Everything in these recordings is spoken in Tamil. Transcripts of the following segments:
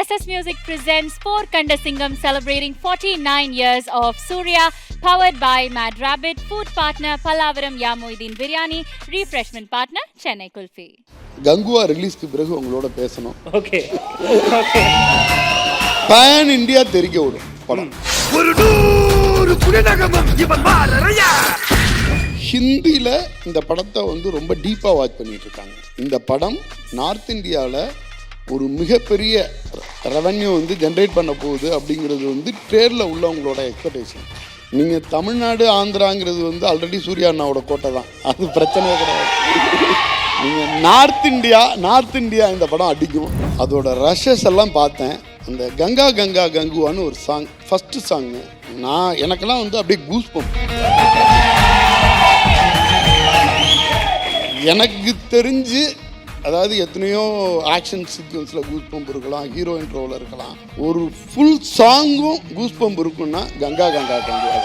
SS Music presents Four Kanda Singham celebrating 49 years of Surya, powered by Mad Rabbit, food partner Pallavaram Yamuddin Biryani, refreshment partner Chennai Kulfi. Kanguva ரிலீஸ்க்கு பிறகு உங்களோட பேசணும். Okay okay. பேன் இந்தியா தெரிக்க விடும் படம். ஹிந்தியில் இந்த படத்தை ரொம்ப டீப்பாக வாட்ச் பண்ணிட்டு இருக்காங்க. இந்த படம் நார்த் இந்தியாவில் ஒரு மிகப்பெரிய ரெவன்யூ ஜென்ரேட் பண்ண போகுது அப்படிங்கிறது ட்ரேடில் உள்ளவங்களோட எக்ஸ்பெக்டேஷன். நீங்கள் தமிழ்நாடு ஆந்திராங்கிறது ஆல்ரெடி சூர்யா அண்ணாவோட கோட்டை தான், அது பிரச்சனையே கிடையாது. நீங்கள் நார்த் இந்தியா இந்த படம் அடிக்கும். அதோட ரஷஸ் எல்லாம் பார்த்தேன். அந்த கங்கா கங்கா கங்குவான்னு ஒரு சாங், ஃபஸ்ட்டு சாங்கு எனக்கெல்லாம் அப்படியே கூஸ் பம்ப். எனக்கு தெரிஞ்சு அதாவது எத்தனையோ ஆக்ஷன் சீக்வன்ஸில் கூஸ் பம்ப் இருக்கலாம், ஹீரோ இன்ட்ரோவில் இருக்கலாம், ஒரு ஃபுல் சாங்கும் கூஸ் பம்ப் இருக்குன்னா கங்கா கங்கா கங்குவா.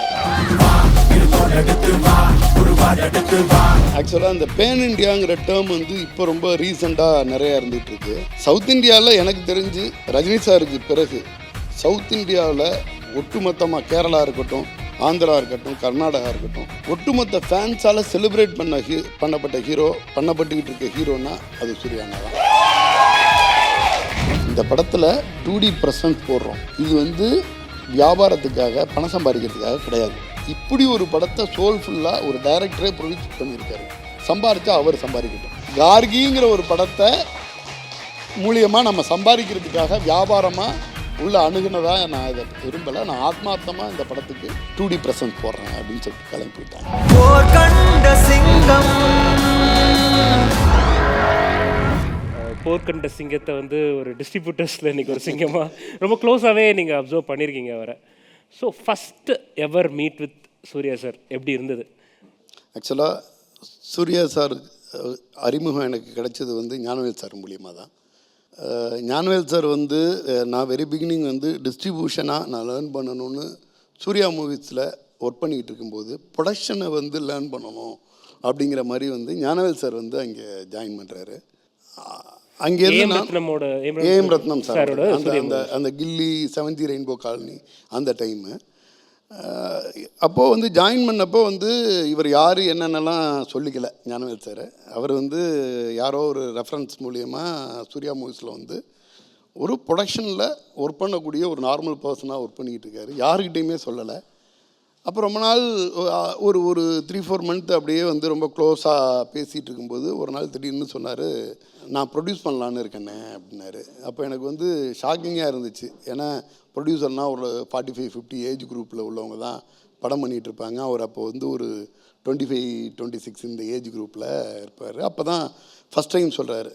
ஆக்சுவலாக இந்த பேன் இண்டியாங்கிற டேர்ம் இப்போ ரொம்ப ரீசெண்டாக நிறையா இருந்துகிட்டு இருக்கு. சவுத் இந்தியாவில் எனக்கு தெரிஞ்சு ரஜினி சாருக்கு பிறகு சவுத் இந்தியாவில் ஒட்டுமொத்தமாக கேரளா இருக்கட்டும், ஆந்திரா இருக்கட்டும், கர்நாடகா இருக்கட்டும், ஒட்டுமொத்த ஃபேன்ஸால் செலிப்ரேட் பண்ணப்பட்ட ஹீரோ, பண்ணப்பட்டுக்கிட்டு இருக்க ஹீரோனா அது சூர்யானா தான். இந்த படத்தில் 2D ப்ரெசன்ஸ் போடுறோம். இது வியாபாரத்துக்காக பணம் சம்பாதிக்கிறதுக்காக கிடையாது. இப்படி ஒரு படத்தை சோல்ஃபுல்லாக ஒரு டைரக்டரே ப்ரொடியூஸ் பண்ணியிருக்காரு. சம்பாதிச்சா அவர் சம்பாதிக்கட்டும். கார்கிங்கிற ஒரு படத்தை மூலியமாக நம்ம சம்பாதிக்கிறதுக்காக வியாபாரமாக உள்ள அணுகுனதா நான் இதை விரும்பலை. நான் ஆத்மார்த்தமாக இந்த படத்துக்கு 2D ப்ரெசன்ஸ் போடுறேன் அப்படின்னு சொல்லிட்டு கிளம்பி போயிட்டேன். போர்க்கண்ட சிங்கத்தை ஒரு டிஸ்ட்ரிபியூட்டர்ஸில் இன்றைக்கி ஒரு சிங்கமாக ரொம்ப க்ளோஸாகவே நீங்கள் அப்சர்வ் பண்ணியிருக்கீங்க அவரை. So first ever meet with Suriya sir எப்படி இருந்தது? ஆக்சுவலாக சூர்யா சார் அறிமுகம் எனக்கு கிடைச்சது ஞானவேல் சார் மூலியமாக தான். ஞானவேல் சார் நான் வெரி பிகினிங் டிஸ்ட்ரிபியூஷனாக நான் லேர்ன் பண்ணணும்னு சூர்யா மூவிஸில் ஒர்க் பண்ணிக்கிட்டு இருக்கும்போது ப்ரொடக்ஷனை லேர்ன் பண்ணணும் அப்படிங்கிற மாதிரி ஞானவேல் சார் அங்கே ஜாயின் பண்ணுறாரு. அங்கேருந்து ஏஎம் ரத்னம் சார் அந்த கில்லி 7th ரெயின்போ காலனி அந்த டைமு. அப்போது ஜாயின் பண்ணப்போ இவர் யார் என்னென்னலாம் சொல்லிக்கல ஞானவேல் சார். அவர் யாரோ ஒரு ரெஃபரன்ஸ் மூலியமாக சூர்யா மூவிஸில் ஒரு ப்ரொடக்ஷனில் ஒர்க் பண்ணக்கூடிய ஒரு நார்மல் பர்சனாக ஒர்க் பண்ணிக்கிட்டு இருக்காரு. யாருக்கிட்டையுமே சொல்லலை. அப்போ ரொம்ப நாள் ஒரு 3-4 மந்த் அப்படியே ரொம்ப க்ளோஸாக பேசிகிட்டு இருக்கும்போது ஒரு நாள் திடீர்னு சொன்னார், நான் ப்ரொடியூஸ் பண்ணலான்னு இருக்கேனே அப்படின்னாரு. அப்போ எனக்கு ஷாக்கிங்காக இருந்துச்சு. ஏன்னா ப்ரொடியூசர்னால் ஒரு 45-50 ஏஜ் குரூப்பில் உள்ளவங்க தான் படம் பண்ணிகிட்டு இருப்பாங்க. அவர் அப்போ ஒரு 25-26 இந்த ஏஜ் குரூப்பில் இருப்பார். அப்போ தான் ஃபஸ்ட் டைம் சொல்கிறாரு,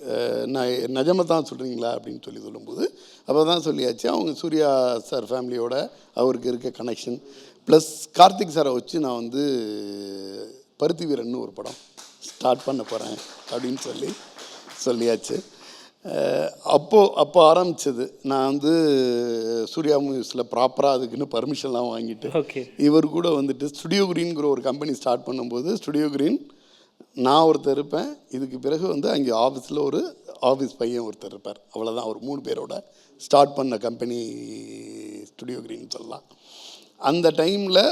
நான் நிஜமாக தான் சொல்கிறீங்களா அப்படின்னு சொல்லும்போது அப்போ தான் சொல்லியாச்சு. அவங்க சூர்யா சார் ஃபேமிலியோட அவருக்கு இருக்க கனெக்ஷன் ப்ளஸ் கார்த்திக் சாரை வச்சு நான் பருத்தி வீரன்னு ஒரு படம் ஸ்டார்ட் பண்ண போகிறேன் அப்படின்னு சொல்லியாச்சு. அப்போ ஆரம்பித்தது. நான் சூர்யா மூவிஸில் ப்ராப்பராக அதுக்குன்னு பர்மிஷன்லாம் வாங்கிட்டு இவர் கூட ஸ்டுடியோ கிரீன்கிற ஒரு கம்பெனி ஸ்டார்ட் பண்ணும்போது ஸ்டுடியோ கிரீன் நான் ஒருத்தர் இருப்பேன். இதுக்கு பிறகு அங்கே ஆஃபீஸில் ஒரு ஆஃபீஸ் பையன் ஒருத்தர் இருப்பார். அவ்வளோதான். ஒரு 3 பேரோட ஸ்டார்ட் பண்ண கம்பெனி ஸ்டுடியோ கிரீன் சொல்லலாம். அந்த டைமில்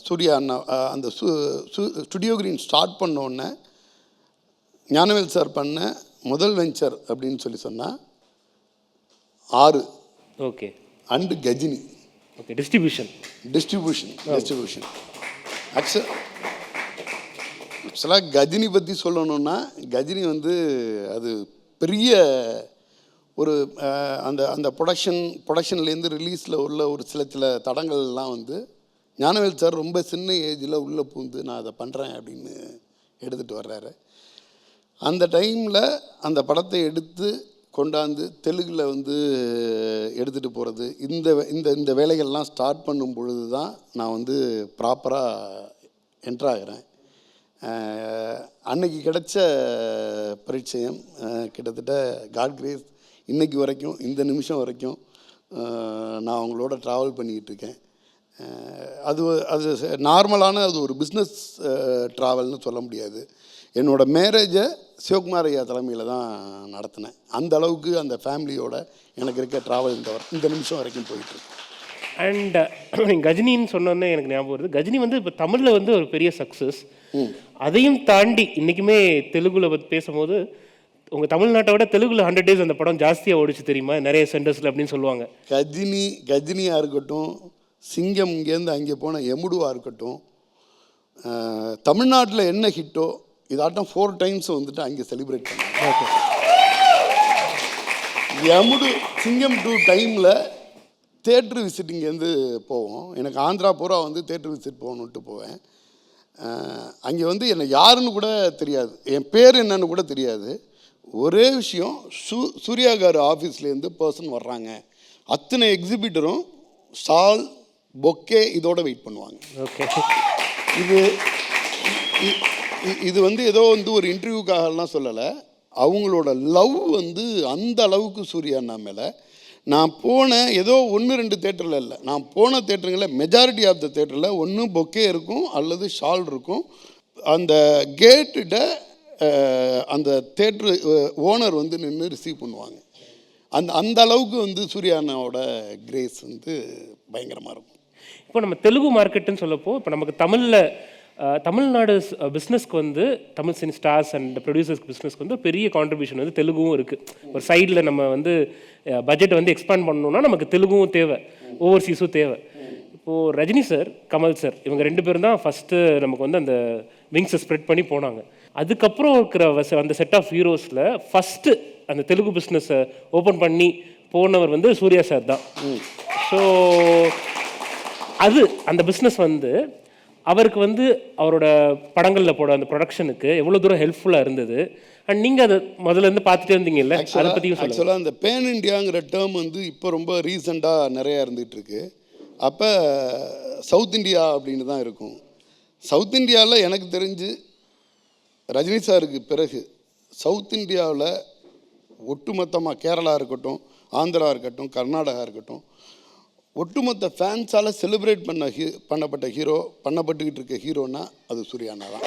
சூர்யா அண்ணா அந்த ஸ்டுடியோ கிரீன் ஸ்டார்ட் பண்ணோன்னே ஞானவேல் சார் பண்ண முதல் வெஞ்சர் அப்படின்னு சொன்னால் 6 okay and Ghajini. Okay distribution ஆக்சுவலாக கஜினி பற்றி சொல்லணுன்னா கஜினி அது பெரிய ஒரு அந்த ப்ரொடக்ஷன்லேருந்து ரிலீஸில் உள்ள ஒரு சில தடங்கள்லாம் ஞானவேல் சார் ரொம்ப சின்ன ஏஜில் உள்ளே பூந்து நான் அதை பண்ணுறேன் அப்படின்னு எடுத்துகிட்டு வர்றாரு. அந்த டைமில் அந்த படத்தை எடுத்து கொண்டாந்து தெலுங்கில் எடுத்துகிட்டு போகிறது இந்த வேலைகள்லாம் ஸ்டார்ட் பண்ணும் பொழுது தான் நான் ப்ராப்பராக என்ட்ராகிறேன். அன்னைக்கு கிடைச்ச பரிச்சயம் கிட்டத்தட்ட காட் கிரேஸ் இன்றைக்கி வரைக்கும், இந்த நிமிஷம் வரைக்கும் நான் அவங்களோட ட்ராவல் பண்ணிக்கிட்டு இருக்கேன். அது நார்மலான அது ஒரு பிஸ்னஸ் ட்ராவல்னு சொல்ல முடியாது. என்னோடய மேரேஜை சிவகுமார் ஐயா தலைமையில் தான் நடத்தினேன். அந்த அளவுக்கு அந்த ஃபேமிலியோட எனக்கு இருக்க ட்ராவல் இந்த நிமிஷம் வரைக்கும் போயிட்டுருக்கு. அண்ட் நீங்கள் கஜினின்னு சொன்னோன்னே எனக்கு ஞாபகம் வருது. கஜினி வந்து இப்போ தமிழில் வந்து ஒரு பெரிய சக்ஸஸ். அதையும் தாண்டி இன்றைக்குமே தெலுங்குல பற்றி பேசும்போது உங்கள் தமிழ்நாட்டை விட தெலுங்குல 100 days அந்த படம் ஜாஸ்தியாக ஓடிச்சு தெரியுமா, நிறைய சென்டர்ஸில் அப்படின்னு சொல்லுவாங்க. கஜினியாக இருக்கட்டும், சிங்கம் இங்கேருந்து அங்கே போன எமுடுவாக இருக்கட்டும், தமிழ்நாட்டில் என்ன ஹிட்டோ இதாட்டம் 4 times வந்துட்டு அங்கே செலிப்ரேட் பண்ணாங்க. எமுடு சிங்கம் 2 டைமில் தேட்ரு விசிட் இங்கேருந்து போவோம். எனக்கு ஆந்திரா பூரா வந்து தேட்ரு விசிட் போகணுன்ட்டு போவேன். அங்கே வந்து என்னை யாருன்னு கூட தெரியாது, என் பேர் என்னன்னு கூட தெரியாது. ஒரே விஷயம், சூர்யா கார் ஆஃபீஸ்லேருந்து பர்சன் வர்றாங்க, அத்தனை எக்ஸிபிட்டரும் ஷால் பொக்கே இதோட வெயிட் பண்ணுவாங்க. ஓகே, இது வந்து ஏதோ வந்து ஒரு இன்டர்வியூக்காகலாம் சொல்லலை. அவங்களோட லவ் வந்து அந்த அளவுக்கு சூர்யா அண்ணா மேலே. நான் போன ஏதோ 1-2 தேட்டரில் இல்லை, நான் போன தேட்டருங்களில் மெஜாரிட்டி ஆஃப் த தேட்டரில் ஒன்று பொக்கே இருக்கும் அல்லது ஷால் இருக்கும். அந்த கேட்டுகிட்ட அந்த தேட்ரு ஓனர் வந்து நின்று ரிசீவ் பண்ணுவாங்க. அந்த அளவுக்கு வந்து சூர்யா அண்ணாவோட கிரேஸ் வந்து பயங்கரமாக இருக்கும். இப்போ நம்ம தெலுங்கு மார்க்கெட்டுன்னு சொல்லப்போ இப்போ நமக்கு தமிழ்நாடு பிஸ்னஸ்க்கு வந்து தமிழ் சினி ஸ்டார்ஸ் அண்ட் ப்ரொடியூசர்ஸ்க்கு பிஸ்னஸ்க்கு வந்து பெரிய கான்ட்ரிபியூஷன் வந்து தெலுங்கும் இருக்குது. ஒரு சைடில் நம்ம வந்து பட்ஜெட்டை வந்து எக்ஸ்பேண்ட் பண்ணணும்னா நமக்கு தெலுங்கும் தேவை, ஓவர்சீஸும் தேவை. இப்போது ரஜினி சார், கமல் சார், இவங்க 2 பேரும் தான் ஃபஸ்ட்டு நமக்கு வந்து அந்த விங்ஸை ஸ்ப்ரெட் பண்ணி போனாங்க. அதுக்கப்புறம் இருக்கிற அந்த செட் ஆஃப் ஹீரோஸில் ஃபஸ்ட்டு அந்த தெலுங்கு பிஸ்னஸை ஓப்பன் பண்ணி போனவர் வந்து சூர்யா சார் தான். ஸோ அந்த பிஸ்னஸ் வந்து அவருக்கு வந்து அவரோட படங்களில் போட அந்த ப்ரொடக்ஷனுக்கு எவ்வளோ தூரம் ஹெல்ப்ஃபுல்லாக இருந்தது. அண்ட் நீங்கள் அதை முதல்லேருந்து பார்த்துட்டே இருந்தீங்கல்ல, அதை பற்றியும் ஆக்சுவலாக அந்த பேன் இண்டியாங்கிற டேர்ம் வந்து இப்போ ரொம்ப ரீசெண்டாக நிறையா இருந்துகிட்ருக்கு. அப்போ சவுத் இந்தியா அப்படின்னு தான் இருக்கும். சவுத் இந்தியாவில் எனக்கு தெரிஞ்சு ரஜினி சாருக்கு பிறகு சவுத் இந்தியாவில் ஒட்டுமொத்தமாக கேரளா இருக்கட்டும், ஆந்திரா இருக்கட்டும், கர்நாடகா இருக்கட்டும், ஒட்டுமொத்த ஃபேன்ஸால் செலிப்ரேட் பண்ணப்பட்ட ஹீரோ, பண்ணப்பட்டுக்கிட்டு இருக்க ஹீரோன்னா அது சூர்யா அண்ணா தான்.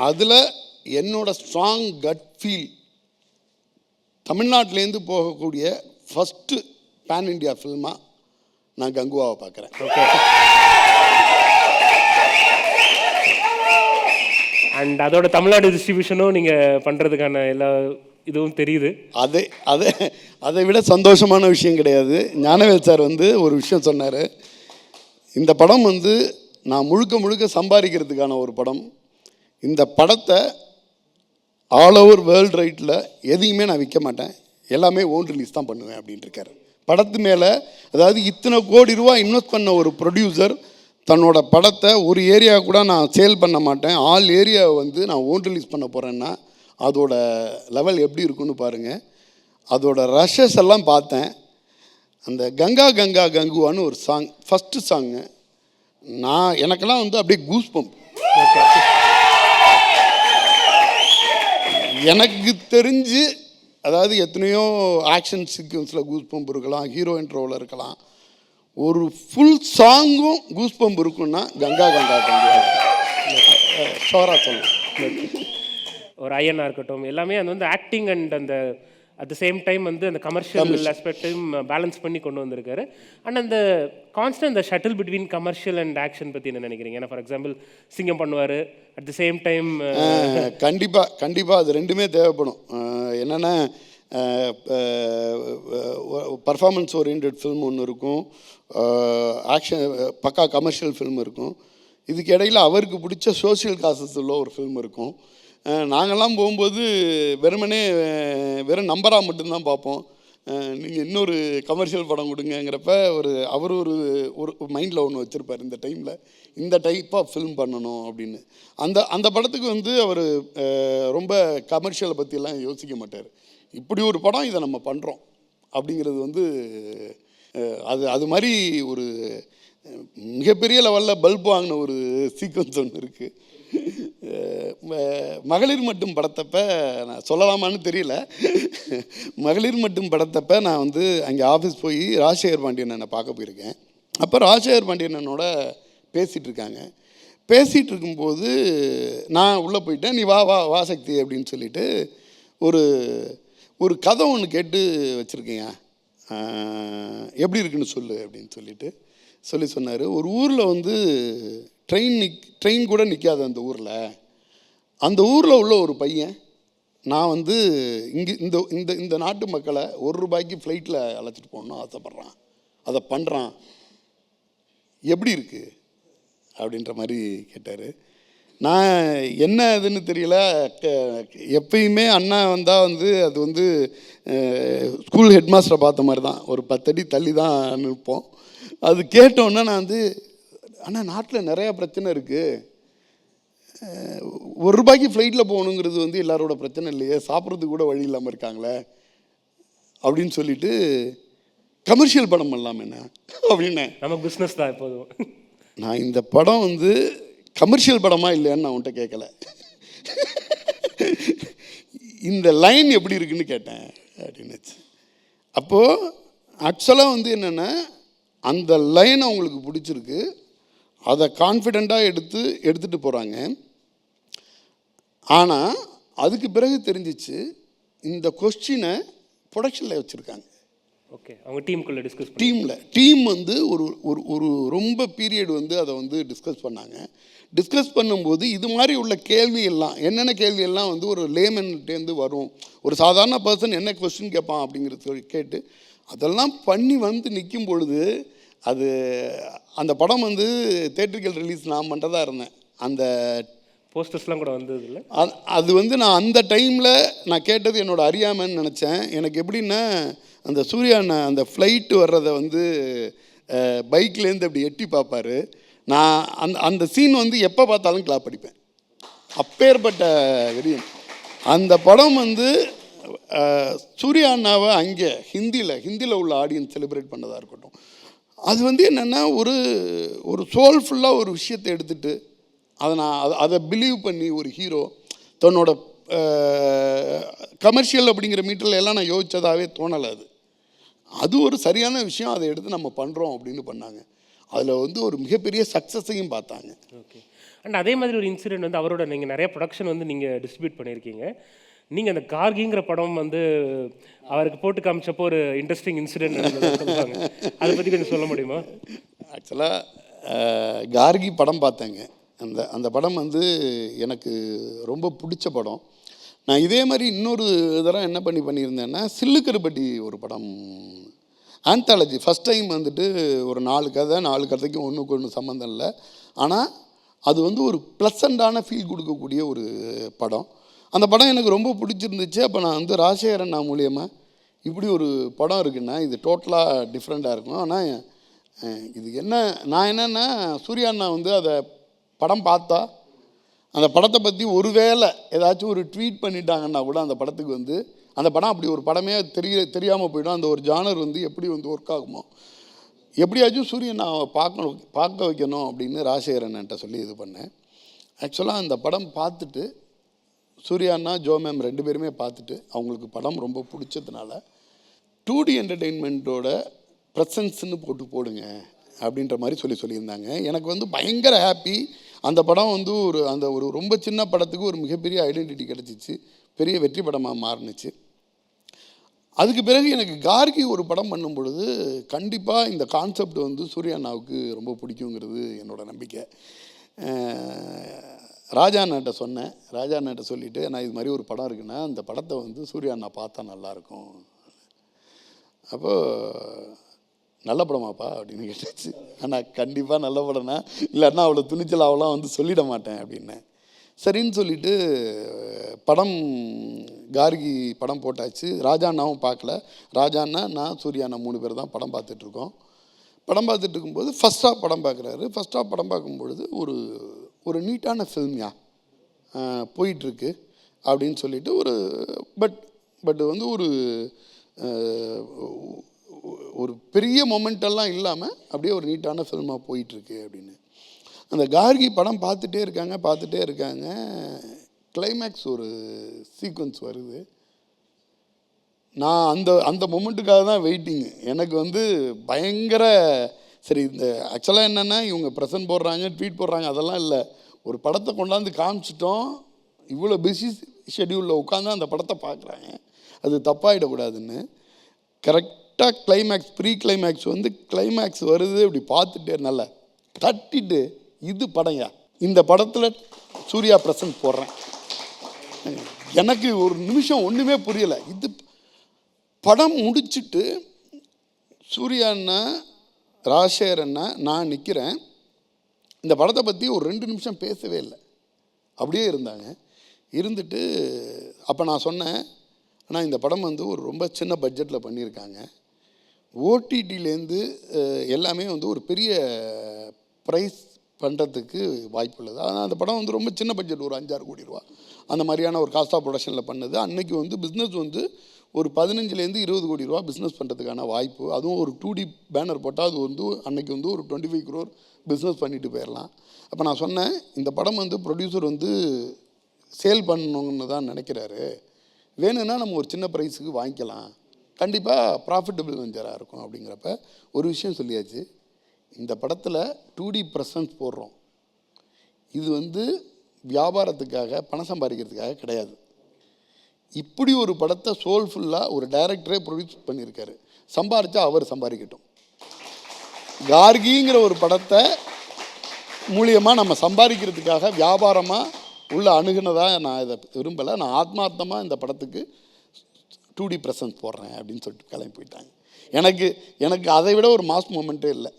அதில் என்னோட ஸ்ட்ராங் கட் ஃபீல், தமிழ்நாட்டிலேருந்து போகக்கூடிய ஃபஸ்ட்டு பேன் இண்டியா ஃபில்மாக நான் கங்குவாவை பார்க்குறேன். அண்ட் அதோட தமிழ்நாடு டிஸ்ட்ரிபியூஷனும் நீங்கள் பண்ணுறதுக்கான எல்லா இதுவும் தெரியுது. அதை விட சந்தோஷமான விஷயம் கிடையாது. ஞானவேல் சார் வந்து ஒரு விஷயம் சொன்னார், இந்த படம் வந்து நான் முழுக்க சம்பாதிக்கிறதுக்கான ஒரு படம், இந்த படத்தை ஆல் ஓவர் வேர்ல்டு ரைட்டில் எதையுமே நான் விற்க மாட்டேன், எல்லாமே ஓன் ரிலீஸ் தான் பண்ணுவேன் அப்படின்ட்டு இருக்காரு. படத்து மேலே, அதாவது இத்தனை கோடி ரூபா இன்வெஸ்ட் பண்ண ஒரு ப்ரொடியூசர் தன்னோட படத்தை ஒரு ஏரியா கூட நான் சேல் பண்ண மாட்டேன், ஆல் ஏரியாவை வந்து நான் ஓன் ரிலீஸ் பண்ண போகிறேன்னா அதோட லெவல் எப்படி இருக்குன்னு பாருங்கள். அதோட ரஷஸ் எல்லாம் பார்த்தேன். அந்த கங்கா கங்கா கங்குவான்னு ஒரு சாங், ஃபஸ்ட்டு சாங்கு, எனக்கெல்லாம் வந்து அப்படியே கூஸ் பம்ப். எனக்கு தெரிஞ்சு அதாவது எத்தனையோ ஆக்ஷன் சீக்வன்ஸில் கூஸ் பம்ப் இருக்கலாம், ஹீரோ இன்ட்ரோவில் இருக்கலாம், ஒரு ஃபுல் சாங்கும் கூஸ் பம்ப் இருக்குன்னா கங்கா கங்கா கங்குவா ஷோரா சொல்லலாம். ஒரு ஐயனாக இருக்கட்டும், எல்லாமே அது வந்து ஆக்டிங் அண்ட் அந்த அட் த சேம் டைம் வந்து அந்த கமர்ஷியல் ஆஸ்பெக்டையும் பேலன்ஸ் பண்ணி கொண்டு வந்திருக்காரு. அண்ட் அந்த கான்ஸ்டன்ட் அந்த shuttle between commercial and action பற்றி என்ன நினைக்கிறீங்க? ஏன்னா ஃபார் எக்ஸாம்பிள் சிங்கம் பண்ணுவார், அட் த சேம் டைம் கண்டிப்பாக அது ரெண்டுமே தேவைப்படும். என்னென்னா பர்ஃபார்மன்ஸ் ஓரியன்ட் ஃபில்ம் ஒன்று இருக்கும், ஆக்ஷன் பக்கா கமர்ஷியல் ஃபில்ம் இருக்கும், இதுக்கு இடையில் அவருக்கு பிடிச்ச சோஷியல் காசஸ் உள்ள ஒரு ஃபில்ம் இருக்கும். நாங்கள்லாம் போகும்போது வெறும் நம்பராக மட்டும்தான் பார்ப்போம். நீங்கள் இன்னொரு கமர்ஷியல் படம் கொடுங்கங்கிறப்ப அவர் ஒரு மைண்டில் ஒன்று வச்சுருப்பார், இந்த டைமில் இந்த டைப் ஆஃப் ஃபில்ம் பண்ணணும் அப்படின்னு. அந்த படத்துக்கு வந்து அவர் ரொம்ப கமர்ஷியலை பற்றியெல்லாம் யோசிக்க மாட்டார். இப்படி ஒரு படம் இதை நம்ம பண்ணுறோம் அப்படிங்கிறது வந்து அது மாதிரி ஒரு மிகப்பெரிய லெவலில் பல்ப் வாங்கின ஒரு சீக்வன்ஸ் ஒன்று இருக்குது. மகளிர் மட்டும் படத்தப்ப நான் சொல்லலாமான்னு தெரியல, மகளிர் மட்டும் படத்தப்ப நான் வந்து அங்கே ஆஃபீஸ் போய் ராஜசேகர் பாண்டியன் அண்ணனை பார்க்க போயிருக்கேன். அப்போ ராஜசேகர் பாண்டியன் அண்ணனோட பேசிகிட்டு இருக்காங்க. பேசிகிட்டு இருக்கும்போது நான் உள்ளே போயிட்டேன். நீ வா வா வா சக்தி அப்படின்னு சொல்லிட்டு ஒரு ஒரு கதை ஒன்று கேட்டு வச்சுருக்கேங்க, எப்படி இருக்குன்னு சொல்லு அப்படின்னு சொல்லிட்டு சொன்னார். ஒரு ஊரில் வந்து ட்ரெயின் கூட நிற்காது அந்த ஊரில். அந்த ஊரில் உள்ள ஒரு பையன், நான் வந்து இங்கே இந்த இந்த இந்த நாட்டு மக்களை ₹1 ஃப்ளைட்டில் அழைச்சிட்டு போகணுன்னு ஆசைப்பட்றான், அதை பண்ணுறான், எப்படி இருக்குது அப்படின்ற மாதிரி கேட்டார். நான் என்ன இதுன்னு தெரியல. எப்பயுமே அண்ணா வந்தால் வந்து அது வந்து ஸ்கூல் ஹெட் மாஸ்டரை பார்த்த மாதிரி தான், ஒரு 10 அடி தள்ளி தான் நிற்போம். அது கேட்டோன்னே நான் வந்து, அண்ணா நாட்டில் நிறையா பிரச்சனை இருக்குது, ₹1 ஃப்ளைட்டில் போகணுங்கிறது வந்து எல்லாரோட பிரச்சனை இல்லையே, சாப்பிட்றதுக்கு கூட வழி இல்லாமல் இருக்காங்களே அப்படின்னு சொல்லிட்டு, கமர்ஷியல் படம் பண்ணலாம் என்ன அப்படின்னு. நம்ம பிஸ்னஸ் தான் எப்போதும். நான் இந்த படம் வந்து கமர்ஷியல் படமாக இல்லையான்னு நான் உன்கிட்ட கேட்கல, இந்த லைன் எப்படி இருக்குன்னு கேட்டேன் அப்படின்னுச்சு. அப்போது ஆக்சுவலாக வந்து என்னென்னா, அந்த லைன் அவங்களுக்கு பிடிச்சிருக்கு, அதை கான்ஃபிடெண்ட்டாக எடுத்துகிட்டு போகிறாங்க. ஆனால் அதுக்கு பிறகு தெரிஞ்சிச்சு இந்த கொஸ்டினை ப்ரொடக்ஷனில் வச்சுருக்காங்க. ஓகே, அவங்க டீமுக்குள்ளே டிஸ்கஸ் டீம் வந்து ஒரு ஒரு ஒரு ரொம்ப பீரியட் வந்து அதை வந்து டிஸ்கஸ் பண்ணாங்க. டிஸ்கஸ் பண்ணும்போது இது மாதிரி உள்ள கேள்வி எல்லாம், என்னென்ன கேள்வி எல்லாம் வந்து ஒரு லேமன்கிட்டேருந்து வரும், ஒரு சாதாரண பர்சன் என்ன கொஸ்டின் கேட்பான் அப்படிங்கிறது கேட்டு அதெல்லாம் பண்ணி வந்து நிற்கும் பொழுது, அது அந்த படம் வந்து தியேட்ரிக்கல் ரிலீஸ் நான் பண்ணுறதா இருந்தேன். அந்த போஸ்டர்ஸ்லாம் கூட வந்தது இல்லை. அது வந்து நான் அந்த டைமில் நான் கேட்டது என்னோட அறியாமைன்னு நினச்சேன். எனக்கு எப்படின்னா, அந்த சூர்யா அந்த ஃப்ளைட்டு வர்றதை வந்து பைக்லேருந்து அப்படி எட்டி பார்ப்பார். நான் அந்த சீன் வந்து எப்போ பார்த்தாலும் கிளாப் அடிப்பேன், அப்பேற்பட்ட வெறியன். அந்த படம் வந்து சூர்யா அண்ணாவை அங்கே ஹிந்தியில் உள்ள ஆடியன்ஸ் செலிப்ரேட் பண்ணதாக இருக்கட்டும், அது வந்து என்னென்னா ஒரு ஒரு சோல்ஃபுல்லாக ஒரு விஷயத்தை எடுத்துகிட்டு அதை பிலீவ் பண்ணி ஒரு ஹீரோ தன்னோட கமர்ஷியல் அப்படிங்கிற மீட்டரில் எல்லாம் நான் யோசித்ததாகவே தோணலை. அது ஒரு சரியான விஷயம், அதை எடுத்து நம்ம பண்ணுறோம் அப்படின்னு பண்ணாங்க. அதில் வந்து ஒரு மிகப்பெரிய சக்ஸஸையும் பார்த்தாங்க. ஓகே. அண்ட் அதே மாதிரி ஒரு இன்சிடென்ட் வந்து அவரோட நீங்கள் நிறைய ப்ரொடக்ஷன் வந்து நீங்கள் டிஸ்ட்ரிபியூட் பண்ணியிருக்கீங்க. நீங்கள் அந்த கார்கிங்கிற படம் வந்து அவருக்கு போட்டு காமிச்சப்போ ஒரு இன்ட்ரெஸ்டிங் இன்சிடென்ட் சொல்லுவாங்க, அதை பற்றி கொஞ்சம் சொல்ல முடியுமா? ஆக்சுவலாக கார்கி படம் பார்த்தேங்க. அந்த படம் வந்து எனக்கு ரொம்ப பிடிச்ச படம். நான் இதே மாதிரி இன்னொரு தடவை என்ன பண்ணியிருந்தேன்னா, சில்லுக்கருப்பட்டி ஒரு படம் ஆந்தாலஜி, ஃபஸ்ட் டைம் வந்துட்டு ஒரு 4 கதைக்கும் ஒன்றுக்கு ஒன்று சம்மந்தம் இல்லை, ஆனால் அது வந்து ஒரு ப்ளசண்டான ஃபீல் கொடுக்கக்கூடிய ஒரு படம். அந்த படம் எனக்கு ரொம்ப பிடிச்சிருந்துச்சு. அப்போ நான் வந்து ராஜசேகர் அண்ணா மூலியமாக, இப்படி ஒரு படம் இருக்குன்னா இது டோட்டலாக டிஃப்ரெண்ட்டாக இருக்கும், ஆனால் இது என்ன, நான் என்னென்னா சூர்யா அண்ணா வந்து அதை படம் பார்த்தா அந்த படத்தை பற்றி ஒருவேளை ஏதாச்சும் ஒரு ட்வீட் பண்ணிட்டாங்கன்னா கூட அந்த படத்துக்கு வந்து அந்த படம் அப்படி ஒரு படமே தெரியாமல் போய்டும். அந்த ஒரு ஜானர் வந்து எப்படி வந்து ஒர்க் ஆகுமோ, எப்படியாச்சும் சூரியன் நான் பார்க்க வைக்கணும் அப்படின்னு ராஜசேகரன்ட்ட சொல்லி இது பண்ணேன். ஆக்சுவலாக அந்த படம் பார்த்துட்டு சூர்யா அண்ணா, ஜோ மேம் 2 பேருமே பார்த்துட்டு அவங்களுக்கு படம் ரொம்ப பிடிச்சதுனால 2D என்டர்டெயின்மெண்ட்டோட ப்ரெசன்ஸ்ன்னு போடுங்க அப்படின்ற மாதிரி சொல்லியிருந்தாங்க. எனக்கு வந்து பயங்கர ஹாப்பி. அந்த படம் வந்து ஒரு ரொம்ப சின்ன படத்துக்கு ஒரு மிகப்பெரிய ஐடென்டிட்டி கிடச்சிச்சு, பெரிய வெற்றி படமாக மாறுனுச்சு. அதுக்கு பிறகு எனக்கு கார்கி ஒரு படம் பண்ணும் பொழுது கண்டிப்பாக இந்த கான்செப்ட் வந்து சூர்யா அண்ணாவுக்கு ரொம்ப பிடிக்குங்கிறது என்னோட நம்பிக்கை. ராஜா அண்ணாட்ட சொன்னேன். ராஜா அண்ணாட்ட சொல்லிவிட்டு, நான் இது மாதிரி ஒரு படம் இருக்குன்னா அந்த படத்தை வந்து சூர்யா அண்ணா பார்த்தா நல்லாயிருக்கும். அப்போது நல்ல படமாப்பா அப்படின்னு கேட்டுச்சு. ஆனால் கண்டிப்பாக நல்ல படம்னா, இல்லைன்னா அவ்வளோ துணிச்சலாவெல்லாம் வந்து சொல்லிட மாட்டேன் அப்படின்னேன். சரின்னு சொல்லிவிட்டு படம் கார்கி படம் போட்டாச்சு. ராஜா அண்ணாவும் பார்க்கல. ராஜா அண்ணா, நான், சூர்யா அண்ணா 3 பேர் தான் படம் பார்த்துட்ருக்கோம். படம் பார்த்துட்டு இருக்கும்போது ஃபஸ்ட் ஹாஃப் படம் பார்க்குறாரு. ஃபஸ்ட் ஹாஃப் படம் பார்க்கும்பொழுது ஒரு நீட்டான ஃபில்ம்யா போயிட்டுருக்கு அப்படின்னு சொல்லிட்டு பட் வந்து ஒரு பெரிய மொமெண்டெல்லாம் இல்லாமல் அப்படியே ஒரு நீட்டான ஃபில்மாக போயிட்டுருக்கு அப்படின்னு. அந்த கார்கி படம் பார்த்துட்டே இருக்காங்க. கிளைமேக்ஸ் ஒரு சீக்வன்ஸ் வருது. நான் அந்த மொமெண்ட்டுக்காக தான் வெயிட்டிங்கு. எனக்கு வந்து பயங்கர சரி இந்த ஆக்சுவலாக என்னென்னா இவங்க ப்ரெசன்ட் போடுறாங்க, ட்வீட் போடுறாங்க, அதெல்லாம் இல்லை. ஒரு படத்தை கொண்டாந்து காமிச்சிட்டோம், இவ்வளோ பிஸி ஷெட்யூலில் உட்காந்து அந்த படத்தை பார்க்குறாங்க, அது தப்பாகிடக்கூடாதுன்னு கரெக்டாக கிளைமேக்ஸ், ப்ரீ கிளைமேக்ஸ் வந்து கிளைமேக்ஸ் வருது, இப்படி பார்த்துட்டே நல்லா தட்டிட்டு இது படம்யா, இந்த படத்தில் சூர்யா ப்ரெசன்ட் போடுறேன். எனக்கு ஒரு நிமிஷம் ஒன்றுமே புரியலை. இது படம் முடிச்சுட்டு சூர்யா அண்ணா, ராஜசேகர் அண்ணா, நான் நிற்கிறேன். இந்த படத்தை பற்றி ஒரு 2 நிமிஷம் பேசவே இல்லை, அப்படியே இருந்தாங்க. இருந்துட்டு அப்போ நான் சொன்னேன், ஆனால் இந்த படம் வந்து ஒரு ரொம்ப சின்ன பட்ஜெட்டில் பண்ணியிருக்காங்க, ஓடிடியிலேருந்து எல்லாமே வந்து ஒரு பெரிய ப்ரைஸ் பண்ணுறதுக்கு வாய்ப்பு உள்ளது. ஆனால் அந்த படம் வந்து ரொம்ப சின்ன பட்ஜெட், ஒரு 5-6 கோடி ரூபா அந்த மாதிரியான ஒரு காஸ்ட் ஆஃப் ப்ரொடக்ஷனில் பண்ணது. அன்றைக்கி வந்து பிஸ்னஸ் வந்து ஒரு 15-20 கோடி ரூபா பிஸ்னஸ் பண்ணுறதுக்கான வாய்ப்பு. அதுவும் ஒரு 2D பேனர் போட்டால் அது வந்து அன்றைக்கி வந்து ஒரு 25 crore பிஸ்னஸ் பண்ணிட்டு போயிடலாம். அப்போ நான் சொன்னேன், இந்த படம் வந்து ப்ரொடியூசர் வந்து சேல் பண்ணணுன்னு தான் நினைக்கிறாரு, வேணும்னா நம்ம ஒரு சின்ன ப்ரைஸுக்கு வாங்கிக்கலாம், கண்டிப்பாக ப்ராஃபிட்டபிள் வெஞ்சராக இருக்கும் அப்படிங்கிறப்ப ஒரு விஷயம் சொல்லியாச்சு, இந்த படத்தில் 2D ப்ரெசன்ஸ் போடுறோம், இது வந்து வியாபாரத்துக்காக பணம் சம்பாதிக்கிறதுக்காக கிடையாது. இப்படி ஒரு படத்தை சோல்ஃபுல்லாக ஒரு டைரக்டரே ப்ரொடியூஸ் பண்ணியிருக்காரு, சம்பாரித்தா அவர் சம்பாதிக்கட்டும். கார்கிங்கிற ஒரு படத்தை மூலியமாக நம்ம சம்பாதிக்கிறதுக்காக வியாபாரமாக உள்ள அணுகுனதாக நான் இதை விரும்பலை. நான் ஆத்மார்த்தமாக இந்த படத்துக்கு 2D ப்ரெசன்ஸ் போடுறேன் அப்படின்னு சொல்லிட்டு கிளம்பி போயிட்டாங்க. எனக்கு அதை விட ஒரு மாஸ் மூமெண்ட்டே இல்லை.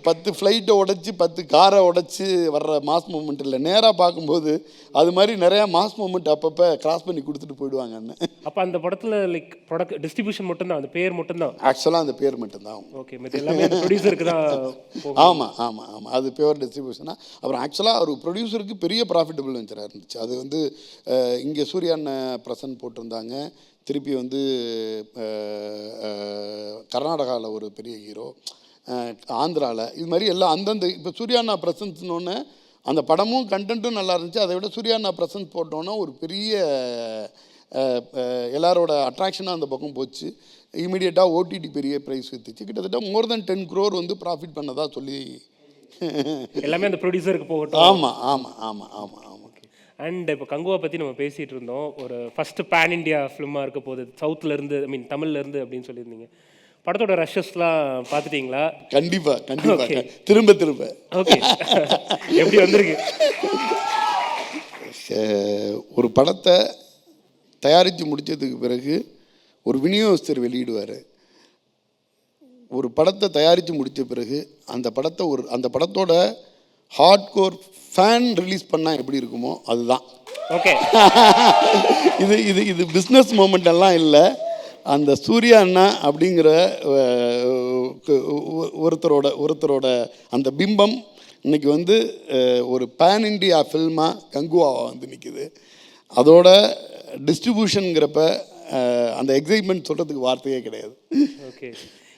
10 ஃப்ளைட்டை உடைச்சி 10 காரை உடைச்சி வர்ற மாஸ் மூமெண்ட் இல்லை. நேராக பார்க்கும்போது அது மாதிரி நிறையா மாஸ் மூமெண்ட் அப்பப்போ கிராஸ் பண்ணி கொடுத்துட்டு போயிடுவாங்கன்னு. அப்போ அந்த படத்தில் லைக் ப்ராடக்ட் டிஸ்ட்ரிபியூஷன் மட்டும்தான், அந்த பேர் மட்டும்தான்? ஆக்சுவலாக அந்த பேர் மட்டும்தான். ஓகே, மற்ற எல்லாமே ப்ரொடியூசருக்கு தான். ஆமாம், அது பியூர் டிஸ்ட்ரிபியூஷனாக. அப்புறம் ஆக்சுவலாக ஒரு ப்ரொடியூசருக்கு பெரிய ப்ராஃபிட்டபிள் வெஞ்சராக இருந்துச்சு. அது வந்து இங்கே சூர்யாண்ண ப்ரெசன்ட் போட்டிருந்தாங்க, திருப்பி வந்து கர்நாடகாவில் ஒரு பெரிய ஹீரோ, ஆந்திராவில், இது மாதிரி எல்லாம் அந்தந்த. இப்போ சூர்யாண்ணா ப்ரெசன்ஸ்னோடனே அந்த படமும் கண்டென்ட்டும் நல்லா இருந்துச்சு. அதை விட சூர்யாண்ணா ப்ரெசன்ஸ் போட்டோன்னா ஒரு பெரிய எல்லாரோட அட்ராக்ஷனாக அந்த பக்கம் போச்சு. இமீடியட்டாக ஓடிடி பெரிய ப்ரைஸ் விற்றுச்சு. கிட்டத்தட்ட மோர் தென் 10 crore வந்து ப்ராஃபிட் பண்ணதாக சொல்லி எல்லாமே அந்த ப்ரொடியூசருக்கு போகட்டும். ஆமாம். அண்ட் இப்போ கங்குவா பற்றி நம்ம பேசிகிட்டு இருந்தோம். ஒரு ஃபஸ்ட்டு பேன் இண்டியா ஃபிலிமாக இருக்க போகுது, சவுத்துலேருந்து, ஐ மீன் தமிழ்லேருந்து அப்படின்னு சொல்லியிருந்தீங்க. படத்தோட ரஷஸ்லாம் பார்த்துட்டிங்களா? கண்டிப்பாக திரும்ப ஓகே. எப்படி வந்திருக்கு? ஒரு படத்தை தயாரித்து முடித்ததுக்கு பிறகு ஒரு விநியோகஸ்தர் வெளியிடுவார். ஒரு படத்தை தயாரித்து முடித்த பிறகு அந்த படத்தோட ஹார்ட்கோர் ஃபேன் ரிலீஸ் பண்ணால் எப்படி இருக்குமோ அதுதான். ஓகே. இது பிஸ்னஸ் மூமெண்ட் எல்லாம் இல்லை. அந்த சூர்யா அண்ணா அப்படிங்கிற ஒருத்தரோட அந்த பிம்பம் இன்றைக்கி வந்து ஒரு பேன் இண்டியா ஃபில்மாக கங்குவாவை வந்து நிற்குது. அதோட டிஸ்ட்ரிபியூஷனுங்கிறப்ப அந்த எக்ஸைட்மெண்ட் சொல்கிறதுக்கு வார்த்தையே கிடையாது. ஓகே.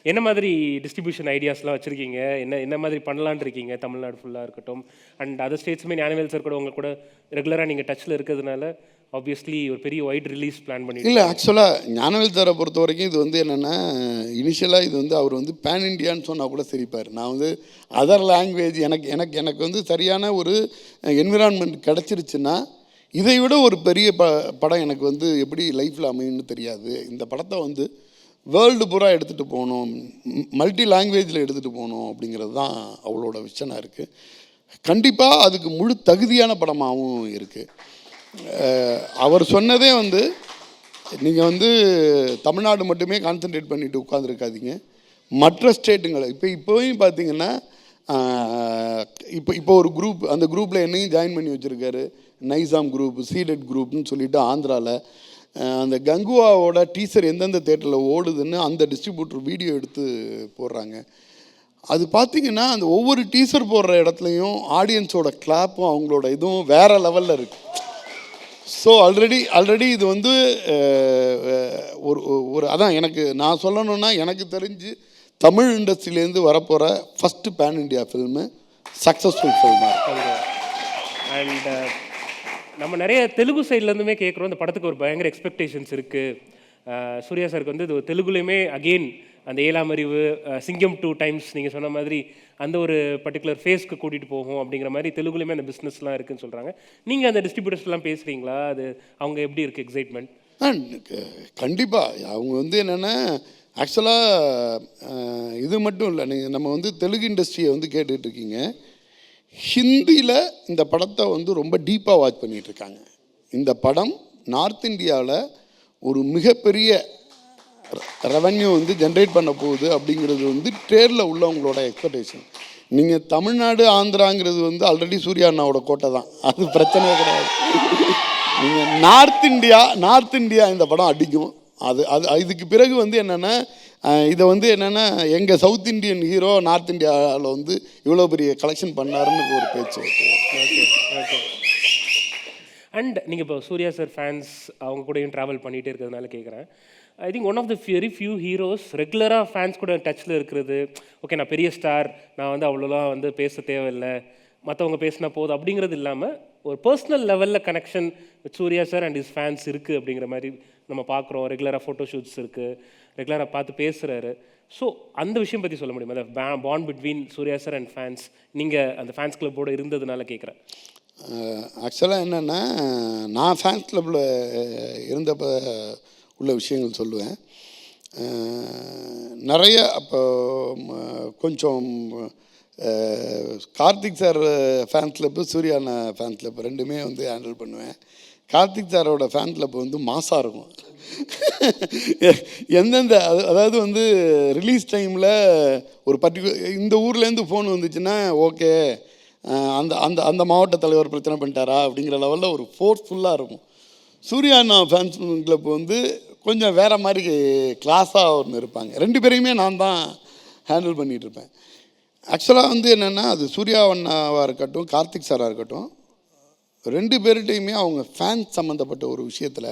என்ன மாதிரி டிஸ்ட்ரிபியூஷன் ஐடியாஸ்லாம் வச்சுருக்கீங்க? என்ன மாதிரி பண்ணலான் இருக்கீங்க? தமிழ்நாடு ஃபுல்லாக இருக்கட்டும், அண்ட் அதர் ஸ்டேட்ஸுமே ஞானவேல் சார் கூட உங்கள் கூட ரெகுலராக நீங்கள் டச்சில் இருக்கிறதுனால ஆப்வியஸ்லி ஒரு பெரிய வைட் ரிலீஸ் பிளான் பண்ணி. இல்லை, ஆக்சுவலாக ஞானவேல் சாரை பொறுத்த வரைக்கும் இது வந்து என்னென்னா, இனிஷியலாக இது வந்து அவர் வந்து பேன் இண்டியான்னு சொன்னால் கூட சிரிப்பார். நான் வந்து அதர் லாங்குவேஜ் எனக்கு வந்து சரியான ஒரு என்விரான்மெண்ட் கிடச்சிருச்சுன்னா இதை விட ஒரு பெரிய படம் எனக்கு வந்து எப்படி லைஃப்பில் அமையும்னு தெரியாது. இந்த படத்தை வந்து வேர்ல்டு பூரா எடுத்துகிட்டு போகணும், மல்டி லாங்குவேஜில் எடுத்துகிட்டு போகணும் அப்படிங்கிறது தான் அவளோட விஷனாக இருக்குது. கண்டிப்பாக அதுக்கு முழு தகுதியான படமாகவும் இருக்குது. அவர் சொன்னதே வந்து நீங்கள் வந்து தமிழ்நாடு மட்டுமே கான்சன்ட்ரேட் பண்ணிவிட்டு உட்காந்துருக்காதீங்க, மற்ற ஸ்டேட்டுங்களை இப்போவும் பார்த்தீங்கன்னா இப்போ ஒரு குரூப், அந்த குரூப்பில் என்னையும் ஜாயின் பண்ணி வச்சுருக்காரு, நைசாம் குரூப், சீடட் குரூப்னு சொல்லிட்டு ஆந்திராவில். அந்த கங்குவாவோட டீசர் எந்தெந்த தேட்டரில் ஓடுதுன்னு அந்த டிஸ்ட்ரிபியூட்டர் வீடியோ எடுத்து போடுறாங்க. அது பார்த்திங்கன்னா அந்த ஒவ்வொரு டீசர் போடுற இடத்துலையும் ஆடியன்ஸோட கிளாப்பும் அவங்களோட இதுவும் வேறு லெவலில் இருக்குது. ஸோ ஆல்ரெடி இது வந்து ஒரு அதான் நான் சொல்லணுன்னா, எனக்கு தெரிஞ்சு தமிழ் இண்டஸ்ட்ரியிலேருந்து வரப்போகிற first pan India film successful ஃபில்மாக இருக்குது. அண்ட் நம்ம நிறைய தெலுங்கு சைட்லேருந்துமே கேட்குறோம், இந்த படத்துக்கு ஒரு பயங்கர எக்ஸ்பெக்டேஷன்ஸ் இருக்குது, சூர்யா சாருக்கு வந்து இது தெலுங்குலையுமே அகெயின் அந்த 7ஆம் அறிவு, சிங்கம் 2 டைம்ஸ் நீங்கள் சொன்ன மாதிரி அந்த ஒரு பர்டிகுலர் ஃபேஸ்க்கு கூட்டிகிட்டு போகும் அப்படிங்கிற மாதிரி தெலுங்குலையுமே அந்த பிஸ்னஸ்லாம் இருக்குதுன்னு சொல்கிறாங்க. நீங்கள் அந்த டிஸ்ட்ரிபியூட்டர்ஸ்லாம் பேசுகிறீங்களா? அது அவங்க எப்படி இருக்குது எக்ஸைட்மெண்ட்? கண்டிப்பாக அவங்க வந்து என்னென்னா ஆக்சுவலாக இது மட்டும் இல்லை, நீங்கள் நம்ம வந்து தெலுங்கு இண்டஸ்ட்ரியை வந்து கேட்டுட்ருக்கீங்க, ஹிந்தியில் இந்த படத்தை வந்து ரொம்ப டீப்பாக வாட்ச் பண்ணிகிட்ருக்காங்க. இந்த படம் நார்த் இந்தியாவில் ஒரு மிகப்பெரிய ரெவன்யூ வந்து ஜென்ரேட் பண்ண போகுது அப்படிங்கிறது வந்து ட்ரேடில் உள்ளவங்களோட எக்ஸ்பெக்டேஷன். நீங்கள் தமிழ்நாடு ஆந்திராங்கிறது வந்து ஆல்ரெடி சூர்யா அண்ணாவோட கோட்டை தான், அது பிரச்சனையே கிடையாது. நீங்கள் நார்த் இந்தியா இந்த படம் அடிக்கும். அது இதுக்கு பிறகு வந்து என்னென்னா இதை வந்து என்னென்னா எங்கள் சவுத் இண்டியன் ஹீரோ நார்த் இந்தியாவில் வந்து இவ்வளோ பெரிய கலெக்ஷன் பண்ணாருன்னு ஒரு பேச்சு. Okay okay. அண்ட் நீங்கள் இப்போ சூர்யா சார் ஃபேன்ஸ் அவங்க கூடயும் ட்ராவல் பண்ணிகிட்டே இருக்கிறதுனால கேட்குறேன். I think one of the very few heroes ரெகுலராக ஃபேன்ஸ் கூட டச்சில் இருக்கிறது. ஓகே, நான் பெரிய ஸ்டார், நான் வந்து அவ்வளோதான் வந்து பேச தேவையில்லை, மற்றவங்க பேசினா போதும் அப்படிங்கிறது இல்லாமல் ஒரு பர்சனல் லெவலில் connection with Suriya sir and his fans இருக்குது அப்படிங்கிற மாதிரி நம்ம பார்க்குறோம். ரெகுலராக ஃபோட்டோ ஷூட்ஸ் இருக்குது, ரெகுலராக பார்த்து பேசுகிறாரு. ஸோ அந்த விஷயம் பற்றி சொல்ல முடியுமா? அந்த bond between Suriya sir and fans, நீங்கள் அந்த ஃபேன்ஸ் கிளப்போடு இருந்ததுனால கேட்குறேன். ஆக்சுவலாக என்னென்னா நான் ஃபேன்ஸ் கிளப்பில் இருந்தப்போ உள்ள விஷயங்கள் சொல்லுவேன். நிறைய அப்போ கொஞ்சம் Karthik sir fan club, Suriya அண்ணா ஃபேன் கிளப் ரெண்டுமே வந்து ஹேண்டில் பண்ணுவேன். கார்த்திக் சாரோட ஃபேன் கிளப் வந்து மாசாக இருக்கும். எந்தெந்த அதாவது வந்து ரிலீஸ் டைமில் ஒரு இந்த ஊர்லேருந்து ஃபோன் வந்துச்சுன்னா ஓகே அந்த அந்த அந்த மாவட்ட தலைவர் பிரச்சனை பண்ணிட்டாரா அப்படிங்கிற லெவலில் ஒரு ஃபோர்ஸ்ஃபுல்லாக இருக்கும். சூர்யா அண்ணா ஃபேன்ஸ் கிளப் வந்து கொஞ்சம் வேறு மாதிரி கிளாஸாக ஒன்று இருப்பாங்க. ரெண்டு பேரையுமே நான் தான் ஹேண்டில் பண்ணிகிட்ருப்பேன். ஆக்சுவலாக வந்து என்னென்னா அது சூர்யா அண்ணாவாக இருக்கட்டும், கார்த்திக் சாராக இருக்கட்டும், ரெண்டு பேர்கிட்டையுமே அவங்க ஃபேன்ஸ் சம்மந்தப்பட்ட ஒரு விஷயத்தில்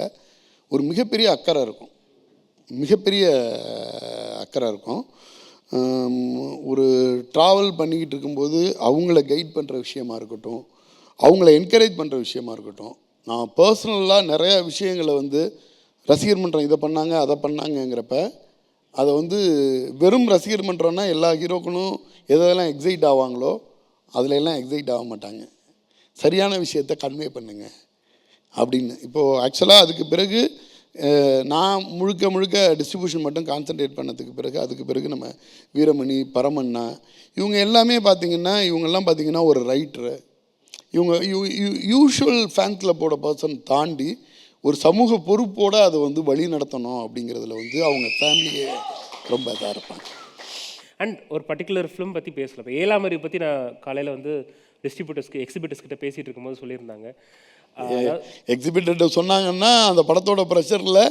ஒரு மிகப்பெரிய அக்கறை இருக்கும். ஒரு ட்ராவல் பண்ணிக்கிட்டு இருக்கும்போது அவங்கள கைட் பண்ணுற விஷயமா இருக்கட்டும், அவங்கள என்கரேஜ் பண்ணுற விஷயமா இருக்கட்டும், நான் பர்சனலாக நிறையா விஷயங்களை வந்து ரசிகர் மன்றம் இதை பண்ணாங்க அதை பண்ணாங்கங்கிறப்ப அதை வந்து வெறும் ரசிகர் மன்றம்னா எல்லா ஹீரோக்களும் எதெல்லாம் எக்ஸைட் ஆவாங்களோ அதில் எல்லாம் எக்ஸைட் ஆக மாட்டாங்க. சரியான விஷயத்தை கன்வே பண்ணுங்க அப்படின்னு. இப்போது ஆக்சுவலாக அதுக்கு பிறகு நான் முழுக்க டிஸ்ட்ரிபியூஷன் மட்டும் கான்சன்ட்ரேட் பண்ணதுக்கு பிறகு அதுக்கு பிறகு நம்ம வீரமணி, பரமண்ணா இவங்க எல்லாமே பார்த்திங்கன்னா ஒரு ரைட்டரு. இவங்க யூஷுவல் ஃபேன் கிளப்போட பர்சன் தாண்டி ஒரு சமூக பொறுப்போடு அதை வந்து வழி நடத்தணும் அப்படிங்கிறதுல வந்து அவங்க ஃபேமிலியே ரொம்ப இதாக இருப்பாங்க. அண்ட் ஒரு பர்டிகுலர் ஃபிலிம் பற்றி பேசலாம். இப்போ 7ஆம் அறிவு பற்றி நான் காலையில் வந்து எக்ஸிபிட்டர்ஸ் கிட்ட பேசிகிட்டு இருக்கும்போது சொல்லியிருந்தாங்க. எக்ஸிபிட்டர்கிட்ட சொன்னாங்கன்னா அந்த படத்தோட ப்ரெஷரில்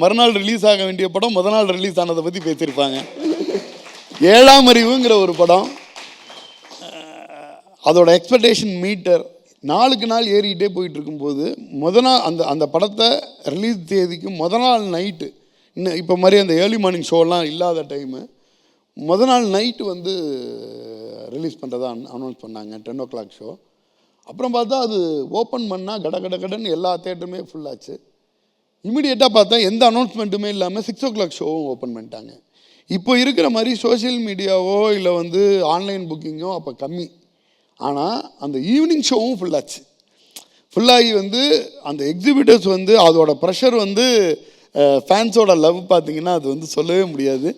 மறுநாள் ரிலீஸ் ஆக வேண்டிய படம் நாள் ரிலீஸ் ஆனதை பற்றி பேசியிருப்பாங்க. 7ஆம் அறிவுங்கிற ஒரு படம், அதோட எக்ஸ்பெக்டேஷன் மீட்டர் நாளுக்கு நாள் ஏறிக்கிட்டே போயிட்டு இருக்கும்போது நாள் அந்த படத்தை ரிலீஸ் தேதிக்கு நாள் நைட்டு, இன்னும் இப்போ மாதிரி அந்த ஏர்லி மார்னிங் ஷோலாம் இல்லாத டைமு, நாள் நைட்டு வந்து ரிலீஸ் பண்ணுறதா அனௌன்ஸ் பண்ணாங்க, 10 o'clock ஷோ. அப்புறம் பார்த்தா அது ஓப்பன் பண்ணால் கடன்னு எல்லா தேட்டருமே ஃபுல்லாச்சு. இமீடியட்டாக பார்த்தா எந்த அனௌன்ஸ்மெண்ட்டுமே இல்லாமல் 6 o'clock ஷோவும் ஓப்பன் பண்ணிட்டாங்க. இப்போ இருக்கிற மாதிரி சோஷியல் மீடியாவோ இல்லை வந்து ஆன்லைன் புக்கிங்கோ அப்போ கம்மி. ஆனால் அந்த ஈவினிங் ஷோவும் ஃபுல்லாகி வந்து அந்த எக்ஸிபிட்டர்ஸ் வந்து அதோட ப்ரெஷர் வந்து ஃபேன்ஸோட லவ் பார்த்திங்கன்னா அது வந்து சொல்லவே முடியாது.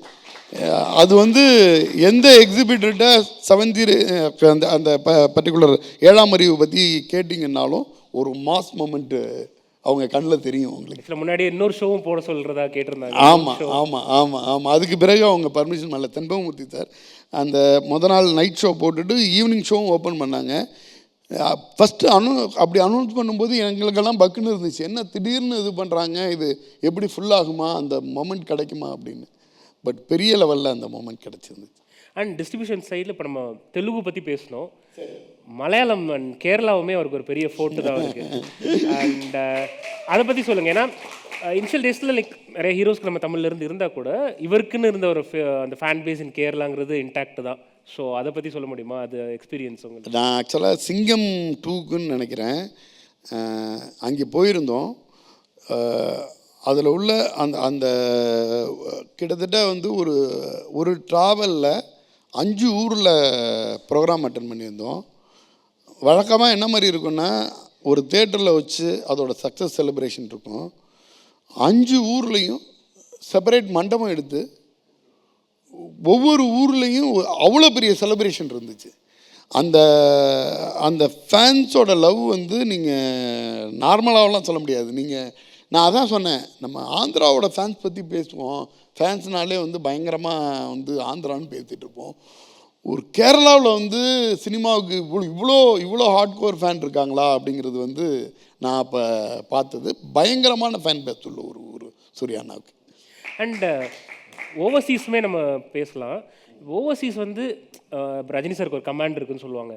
அது வந்து எந்த எக்ஸிபிட்டர்கிட்ட அந்த பர்டிகுலர் 7ஆம் அறிவு பற்றி கேட்டிங்கன்னாலும் ஒரு மாஸ் மொமெண்ட்டு அவங்க கண்ணில் தெரியும் உங்களுக்கு. முன்னாடி இன்னொரு ஷோவும் போட சொல்கிறதா கேட்டிருந்தாங்க. ஆமாம். அதுக்கு பிறகு அவங்க பர்மிஷன் பண்ணல. தென்பமூர்த்தி சார் அந்த நாள் நைட் ஷோ போட்டுட்டு ஈவினிங் ஷோவும் ஓப்பன் பண்ணாங்க. ஃபஸ்ட்டு அப்படி அனௌன்ஸ் பண்ணும்போது எங்களுக்கெல்லாம் பக்குன்னு இருந்துச்சு, என்ன திடீர்னு இது பண்ணுறாங்க, இது எப்படி ஃபுல்லாகுமா, அந்த மொமெண்ட் கிடைக்குமா அப்படின்னு. பட் பெரிய லெவலில் அந்த மொமெண்ட் கிடச்சிருந்துச்சு. அண்ட் டிஸ்ட்ரிபியூஷன் சைடில் இப்போ நம்ம தெலுங்கு பற்றி பேசினோம், மலையாளம் அண்ட் கேரளாவுமே அவருக்கு ஒரு பெரிய ஃபோர்ட்டு தான் இருக்குது. அண்ட் அதை பற்றி சொல்லுங்கள். ஏன்னா இனிஷியல் டேஸில் நிறைய ஹீரோஸ்க்கு நம்ம தமிழ்லேருந்து இருந்தால் கூட இவருக்குன்னு இருந்த ஒரு அந்த ஃபேன் பேஸ் இன் கேரளாங்கிறது இன்டாக்ட் தான். ஸோ அதை பற்றி சொல்ல முடியுமா, அது எக்ஸ்பீரியன்ஸ் உங்களுக்கு? நான் ஆக்சுவலாக சிங்கம் 2க்குன்னு நினைக்கிறேன், அங்கே போயிருந்தோம். அதில் உள்ள அந்த அந்த கிட்டத்தட்ட வந்து ஒரு ட்ராவலில் 5 ஊரில் ப்ரோக்ராம் அட்டன் பண்ணியிருந்தோம். வழக்கமாக என்ன மாதிரி இருக்குன்னா, ஒரு தேட்டரில் வச்சு அதோட சக்ஸஸ் செலிப்ரேஷன் இருக்கும். 5 ஊர்லேயும் செப்பரேட் மண்டபம் எடுத்து ஒவ்வொரு ஊர்லேயும் அவ்வளோ பெரிய செலிப்ரேஷன் இருந்துச்சு. அந்த அந்த ஃபேன்ஸோட லவ் வந்து நீங்கள் நார்மலாகலாம் சொல்ல முடியாது. நான் அதான் சொன்னேன், நம்ம ஆந்திராவோட ஃபேன்ஸ் பற்றி பேசுவோம், ஃபேன்ஸ்னாலே வந்து பயங்கரமாக வந்து ஆந்திரான்னு பேசிகிட்டு இருப்போம். ஒரு கேரளாவில் வந்து சினிமாவுக்கு இவ்வளோ ஹார்ட்கோர் ஃபேன் இருக்காங்களா அப்படிங்கிறது வந்து நான் அப்போ பார்த்தது. பயங்கரமான ஃபேன் பேஸ் உள்ள ஒரு சூர்யானாவுக்கு. அண்ட் ஓவர்சீஸுமே நம்ம பேசலாம். ஓவர்சீஸ் வந்து ரஜினி சாருக்கு ஒரு கமாண்ட் இருக்குன்னு சொல்லுவாங்க.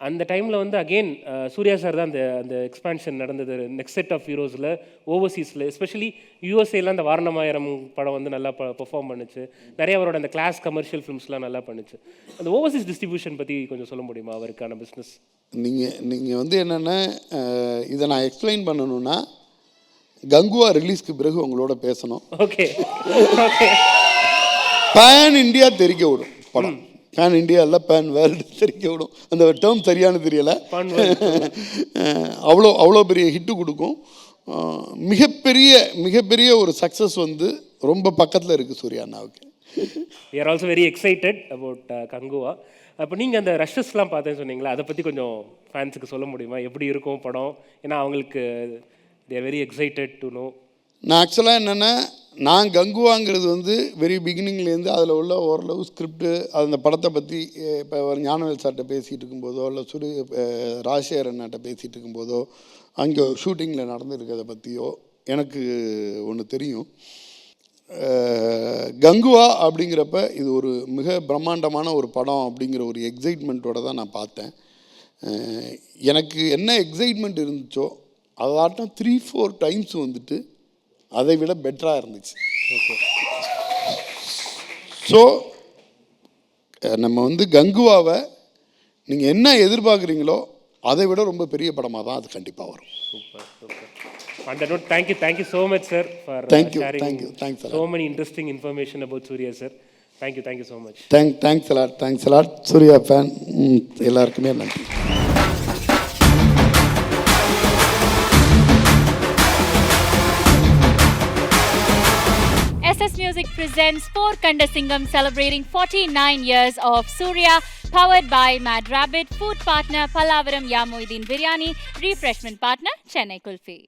அந்த டைமில் வந்து அகெயின் சூர்யா சார் தான் அந்த எக்ஸ்பான்ஷன் நடந்தது. நெக்ஸ்ட் செட் ஆஃப் ஹீரோஸில் ஓவர்சீஸில் எஸ்பெஷலி யூஎஸ்ஏலாம் அந்த வாரணமாயிரம் படம் வந்து நல்லா பெர்ஃபார்ம் பண்ணுச்சு. நிறைய அவரோட அந்த கிளாஸ் கமர்ஷியல் ஃபிலிம்ஸ்லாம் நல்லா பண்ணுச்சு. அந்த ஓவர்சீஸ் டிஸ்ட்ரிபியூஷன் பற்றி கொஞ்சம் சொல்ல முடியுமா அவருக்கான பிஸ்னஸ்? நீங்கள் வந்து என்னென்னா, இதை நான் எக்ஸ்பிளைன் பண்ணணுன்னா கங்குவா ரிலீஸ்க்கு பிறகு உங்களோட பேசணும். ஓகே. பேன் இண்டியா தெரிக்க விடும் படம். பேன் இண்டியா இல்லை, பேன் வேர்ல்டு தெரிக்க விடும். அந்த டேர்ம் சரியானு தெரியலை. அவ்வளோ பெரிய ஹிட்டு கொடுக்கும். மிகப்பெரிய ஒரு சக்ஸஸ் வந்து ரொம்ப பக்கத்தில் இருக்குது சூர்யா அண்ணாவுக்கு. We are also very excited about Kanguva. அப்போ நீங்கள் அந்த ரஷ்ஷஸ்லாம் பார்த்தேன்னு சொன்னீங்களா, அதை பற்றி கொஞ்சம் ஃபேன்ஸுக்கு சொல்ல முடியுமா? எப்படி இருக்கும் படம்? ஏன்னா அவங்களுக்கு they are very excited to know. நான் ஆக்சுவலாக என்னென்னா, நான் கங்குவாங்கிறது வந்து வெரி பிகினிங்லேருந்து அதில் உள்ள ஓரளவு ஸ்கிரிப்டு அந்த படத்தை பற்றி இப்போ ஞானவேல் சார்கிட்ட பேசிகிட்டு இருக்கும்போதோ இல்லை ராஜசேகர் அண்ணாட்ட பேசிகிட்டு இருக்கும்போதோ அங்கே ஷூட்டிங்கில் நடந்துருக்கிறத பற்றியோ எனக்கு ஒன்று தெரியும். கங்குவா அப்படிங்கிறப்ப இது ஒரு மிக பிரம்மாண்டமான ஒரு படம் அப்படிங்கிற ஒரு எக்ஸைட்மெண்ட்டோடு தான் நான் பார்த்தேன். எனக்கு என்ன எக்ஸைட்மெண்ட் இருந்துச்சோ அதாட்டம் 3-4 டைம்ஸ் வந்துட்டு அதை விட பெட்டராக இருந்துச்சு. ஓகே. ஸோ நம்ம வந்து கங்குவாவை நீங்கள் என்ன எதிர்பார்க்குறீங்களோ அதை விட ரொம்ப பெரிய படமாக தான் அது கண்டிப்பாக வரும். Super. On that note, thank you so much, sir, for sharing so many interesting information about Surya, sir. Thank you so much. Thanks a lot. Surya fan எல்லாருக்குமே நன்றி. SS Music presents Por Kanda Singham celebrating 49 years of Surya, powered by Mad Rabbit, food partner Pallavaram Yamuideen Biryani, refreshment partner Chennai Kulfi.